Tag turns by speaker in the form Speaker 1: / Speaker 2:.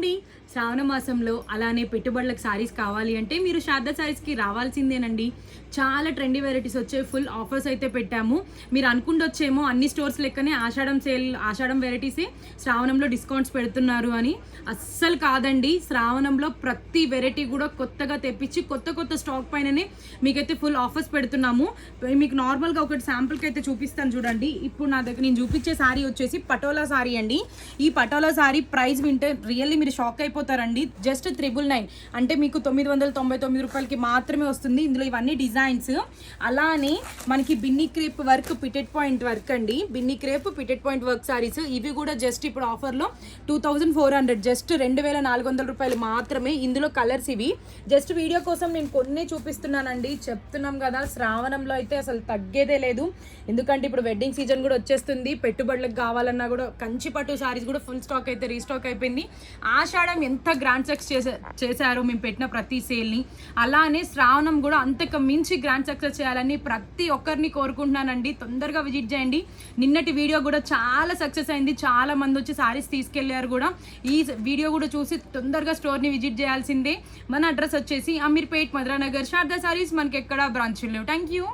Speaker 1: అండి. శ్రావణ మాసంలో అలానే పెట్టుబడులకు సారీస్ కావాలి అంటే మీరు శారదా సారీస్కి రావాల్సిందేనండి. చాలా ట్రెండీ వెరైటీస్ వచ్చాయి, ఫుల్ ఆఫర్స్ అయితే పెట్టాము. మీరు అనుకుంటొచ్చేమో అన్ని స్టోర్స్ లెక్కనే ఆషాఢం వెరైటీసే శ్రావణంలో డిస్కౌంట్స్ పెడుతున్నారు అని. అస్సలు కాదండి, శ్రావణంలో ప్రతి వెరైటీ కూడా కొత్తగా తెప్పించి కొత్త స్టాక్ పైననే మీకైతే ఫుల్ ఆఫర్స్ పెడుతున్నాము. మీకు నార్మల్గా ఒకటి శాంపుల్కి అయితే చూపిస్తాను చూడండి. ఇప్పుడు నా దగ్గర నేను చూపించే సారీ వచ్చేసి పటోలా సారీ అండి. ఈ పటోలా సారీ ప్రైస్ వింటే రియల్లీ మీరు షాక్ అయిపోతారండి. జస్ట్ 999 అంటే మీకు 999 రూపాయలకి మాత్రమే వస్తుంది. ఇందులో ఇవన్నీ డిజైన్స్. అలానే మనకి Binny crepe work, petit point work అండి. Binny crepe petit point work saris ఇవి కూడా జస్ట్ ఇప్పుడు ఆఫర్లో 2400, జస్ట్ 2400 రూపాయలు మాత్రమే. ఇందులో కలర్స్ ఇవి జస్ట్ వీడియో కోసం నేను కొన్ని చూపిస్తున్నానండి. చెప్తున్నాం కదా, శ్రావణంలో అయితే అసలు తగ్గేదే లేదు. ఎందుకంటే ఇప్పుడు వెడ్డింగ్ సీజన్ కూడా వచ్చేస్తుంది. పెట్టుబడులకు కావాలన్నా కూడా కంచి పట్టు సారీస్ కూడా ఫుల్ స్టాక్ అయితే రీస్టాక్ అయిపోయింది. ఆషాఢం ఎంత గ్రాండ్ సక్సెస్ చేశారో మేము పెట్టిన ప్రతి సేల్ని, అలానే శ్రావణం కూడా అంతకు మించి గ్రాండ్ సక్సెస్ చేయాలని ప్రతి ఒక్కరిని కోరుకుంటున్నానండి. తొందరగా విజిట్ చేయండి. నిన్నటి వీడియో కూడా చాలా సక్సెస్ అయింది, చాలా మంది వచ్చి సారీస్ తీసుకెళ్లారు కూడా. ఈ వీడియో కూడా చూసి తొందరగా స్టోర్ని విజిట్ చేయాల్సిందే. మన అడ్రస్ వచ్చేసి అమీర్పేట్, మధురానగర్. శారదా సారీస్ మనకి ఎక్కడ బ్రాంచ్లు లేవు. Thank you.